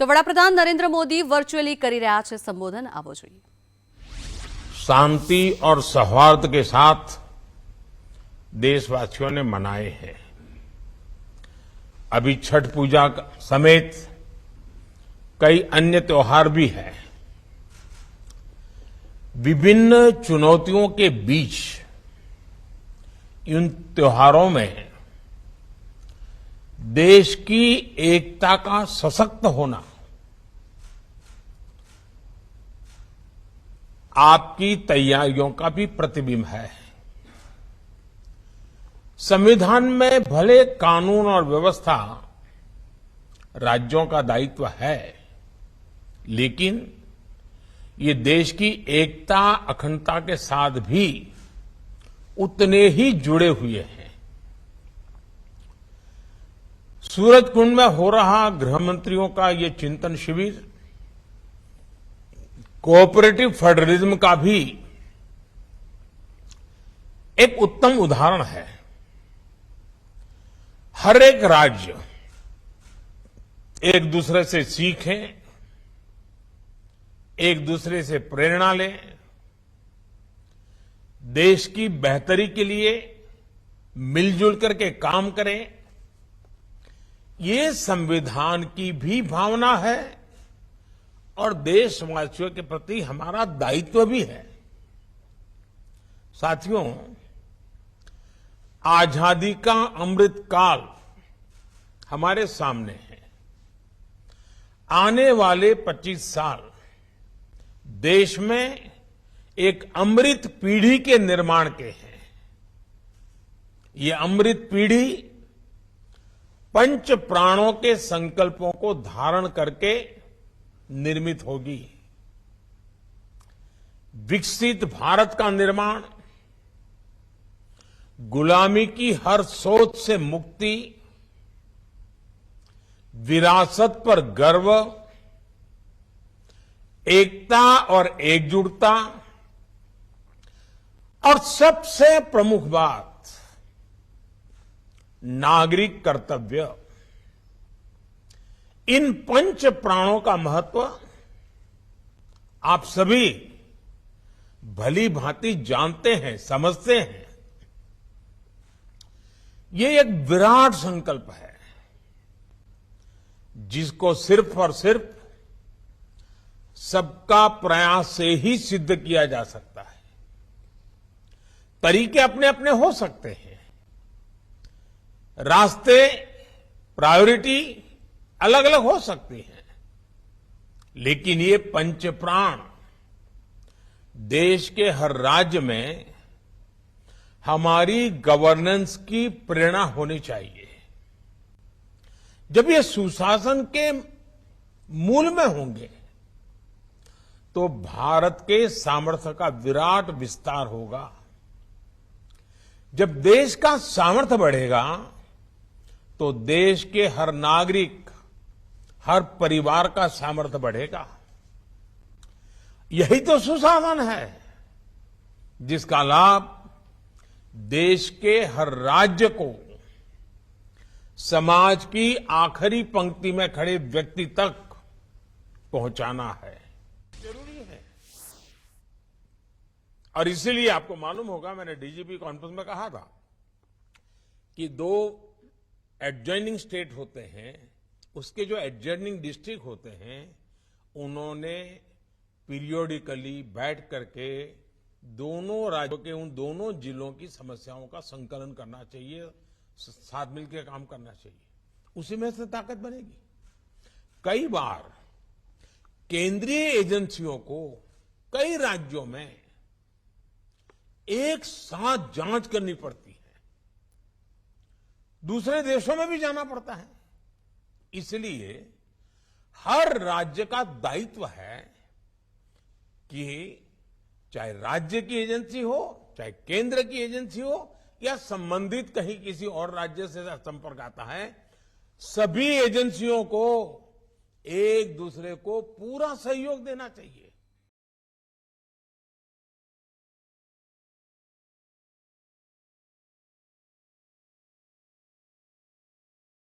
તો વડાપ્રધાન નરેન્દ્ર મોદી વર્ચ્યુઅલી કરી રહ્યા છે સંબોધન, આવો જોઈએ। शांति और सौहार्द के साथ देशवासियों ने मनाए हैं। अभी छठ पूजा समेत कई अन्य त्योहार भी हैं। विभिन्न चुनौतियों के बीच इन त्योहारों में देश की एकता का सशक्त होना आपकी तैयारियों का भी प्रतिबिंब है। संविधान में भले कानून और व्यवस्था राज्यों का दायित्व है, लेकिन ये देश की एकता अखंडता के साथ भी उतने ही जुड़े हुए हैं। सूरजकुंड में हो रहा गृह मंत्रियों का ये चिंतन शिविर कोऑपरेटिव फेडरलिज्म का भी एक उत्तम उदाहरण है। हर एक राज्य एक दूसरे से सीखे, एक दूसरे से प्रेरणा ले, देश की बेहतरी के लिए मिलजुल करके काम करें। ये संविधान की भी भावना है और देशवासियों के प्रति हमारा दायित्व भी है। साथियों, आजादी का अमृत काल हमारे सामने है। आने वाले 25 साल देश में एक अमृत पीढ़ी के निर्माण के हैं। ये अमृत पीढ़ी पंच प्राणों के संकल्पों को धारण करके निर्मित होगी। विकसित भारत का निर्माण, गुलामी की हर सोच से मुक्ति, विरासत पर गर्व, एकता और एकजुटता और सबसे प्रमुख बात नागरिक कर्तव्य, इन पंच प्राणों का महत्व आप सभी भली भांति जानते हैं, समझते हैं। ये एक विराट संकल्प है जिसको सिर्फ और सिर्फ सबका प्रयास से ही सिद्ध किया जा सकता है। तरीके अपने अपने हो सकते हैं, रास्ते, प्रायोरिटी अलग अलग हो सकती हैं, लेकिन ये पंच प्राण देश के हर राज्य में हमारी गवर्नेंस की प्रेरणा होनी चाहिए। जब ये सुशासन के मूल में होंगे तो भारत के सामर्थ्य का विराट विस्तार होगा। जब देश का सामर्थ्य बढ़ेगा तो देश के हर नागरिक, हर परिवार का सामर्थ्य बढ़ेगा। यही तो सुशासन है जिसका लाभ देश के हर राज्य को समाज की आखिरी पंक्ति में खड़े व्यक्ति तक पहुंचाना है, जरूरी है। और इसीलिए आपको मालूम होगा, मैंने डीजीपी कॉन्फ्रेंस में कहा था कि 2 एडजॉइनिंग स्टेट होते हैं, उसके जो एडजॉइनिंग डिस्ट्रिक्ट होते हैं, उन्होंने पीरियोडिकली बैठ करके दोनों राज्यों के उन दोनों जिलों की समस्याओं का संकलन करना चाहिए, साथ मिलकर काम करना चाहिए। उसी में से ताकत बनेगी। कई बार केंद्रीय एजेंसियों को कई राज्यों में एक साथ जांच करनी पड़ती है, दूसरे देशों में भी जाना पड़ता है। इसलिए हर राज्य का दायित्व है कि चाहे राज्य की एजेंसी हो, चाहे केंद्र की एजेंसी हो, या संबंधित कहीं किसी और राज्य से संपर्क आता है, सभी एजेंसियों को एक दूसरे को पूरा सहयोग देना चाहिए।